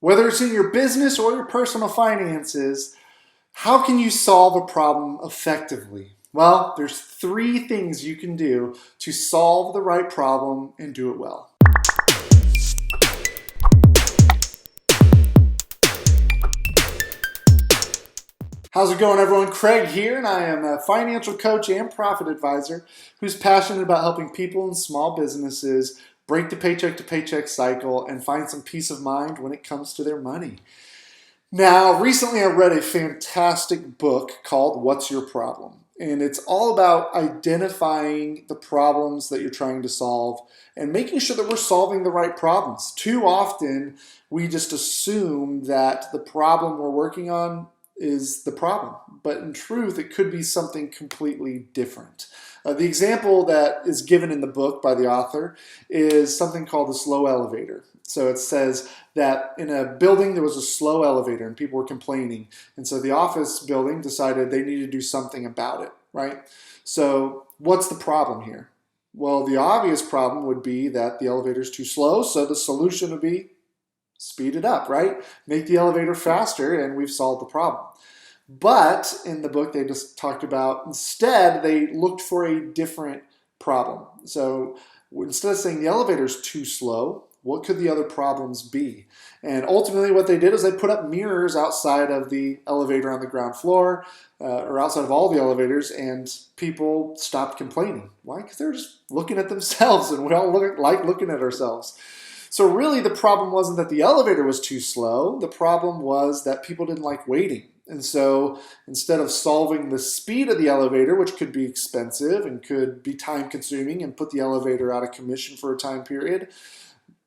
Whether it's in your business or your personal finances, how can you solve a problem effectively? Well, there's three things you can do to solve the right problem and do it well. How's it going, everyone? Craig here, and I am a financial coach and profit advisor who's passionate about helping people and small businesses break the paycheck to paycheck cycle and find some peace of mind when it comes to their money. Now, recently I read a fantastic book called What's Your Problem? And it's all about identifying the problems that you're trying to solve and making sure that we're solving the right problems. Too often, we just assume that the problem we're working on is the problem, but in truth, it could be something completely different. The example that is given in the book by the author is something called the slow elevator. So it says that in a building there was a slow elevator and people were complaining. And so the office building decided they needed to do something about it, right? So what's the problem here? Well, the obvious problem would be that the elevator is too slow, so the solution would be speed it up, right? Make the elevator faster and we've solved the problem. But in the book, they just talked about, instead, they looked for a different problem. So instead of saying the elevator is too slow, what could the other problems be? And ultimately what they did is they put up mirrors outside of the elevator on the ground floor or outside of all the elevators, and people stopped complaining. Why? Because they're just looking at themselves, and we all like looking at ourselves. So really the problem wasn't that the elevator was too slow. The problem was that people didn't like waiting. And so instead of solving the speed of the elevator, which could be expensive and could be time consuming and put the elevator out of commission for a time period,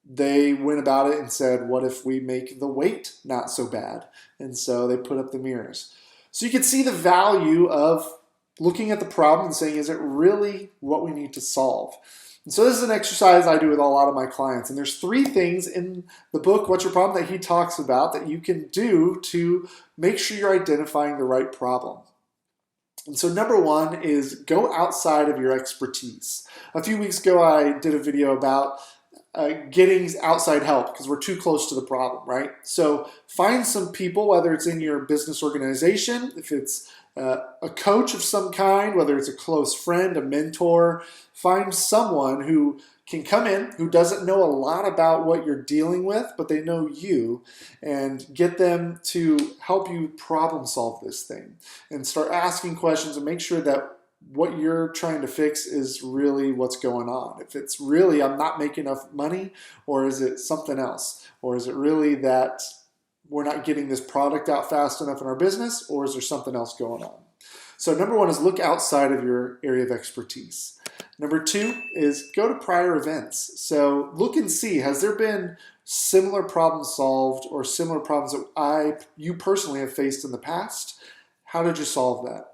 they went about it and said, what if we make the wait not so bad? And so they put up the mirrors. So you can see the value of looking at the problem and saying, is it really what we need to solve? And so this is an exercise I do with a lot of my clients. And there's three things in the book, What's Your Problem, that he talks about that you can do to make sure you're identifying the right problem. And so number one is go outside of your expertise. A few weeks ago, I did a video about getting outside help because we're too close to the problem, right? So find some people, whether it's in your business organization, if it's a coach of some kind, whether it's a close friend, a mentor, find someone who can come in, who doesn't know a lot about what you're dealing with, but they know you, and get them to help you problem solve this thing and start asking questions and make sure that what you're trying to fix is really what's going on. If it's really, I'm not making enough money, or is it something else? Or is it really that we're not getting this product out fast enough in our business, or is there something else going on? So number one is look outside of your area of expertise. Number two is go to prior events. So look and see, has there been similar problems solved or similar problems that you personally have faced in the past? How did you solve that?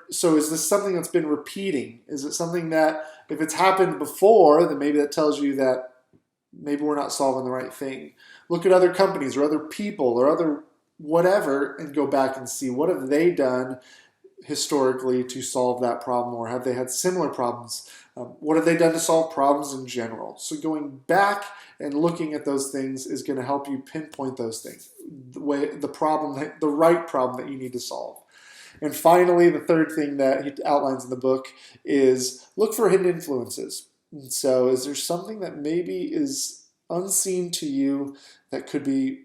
So is this something that's been repeating? Is it something that if it's happened before, then maybe that tells you that maybe we're not solving the right thing? Look at other companies or other people or other whatever and go back and see what have they done historically to solve that problem, or have they had similar problems? What have they done to solve problems in general? So going back and looking at those things is going to help you pinpoint those things, the right problem that you need to solve. And finally, the third thing that he outlines in the book is look for hidden influences. And so is there something that maybe is unseen to you that could be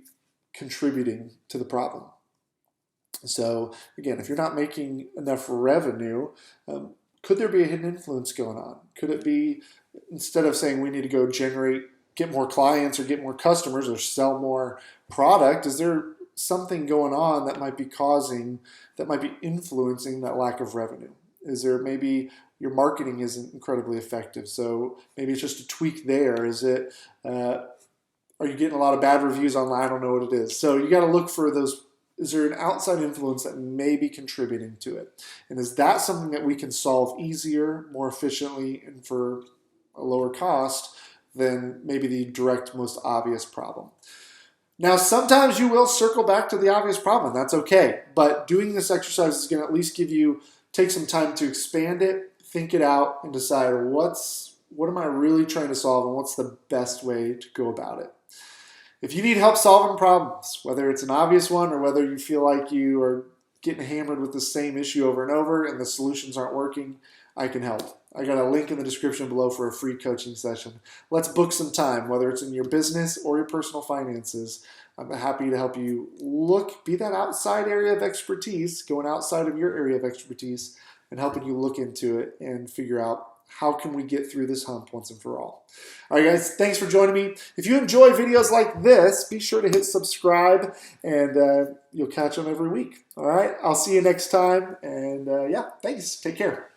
contributing to the problem? So again, if you're not making enough revenue, could there be a hidden influence going on? Could it be, instead of saying we need to go get more clients or get more customers or sell more product, is there something going on that might be influencing that lack of revenue? Is there maybe your marketing isn't incredibly effective, so maybe it's just a tweak there? Is it, are you getting a lot of bad reviews online? I don't know what it is. So you got to look for those. Is there an outside influence that may be contributing to it? And is that something that we can solve easier, more efficiently, and for a lower cost than maybe the direct, most obvious problem? Now, sometimes you will circle back to the obvious problem. That's okay. But doing this exercise is going to at least take some time to expand it, think it out, and decide what am I really trying to solve and what's the best way to go about it. If you need help solving problems, whether it's an obvious one or whether you feel like you are getting hammered with the same issue over and over and the solutions aren't working, I can help. I got a link in the description below for a free coaching session. Let's book some time, whether it's in your business or your personal finances. I'm happy to help you be that outside area of expertise, going outside of your area of expertise and helping you look into it and figure out how can we get through this hump once and for all. All right, guys, thanks for joining me. If you enjoy videos like this, be sure to hit subscribe, and you'll catch them every week. All right, I'll see you next time. And yeah, thanks. Take care.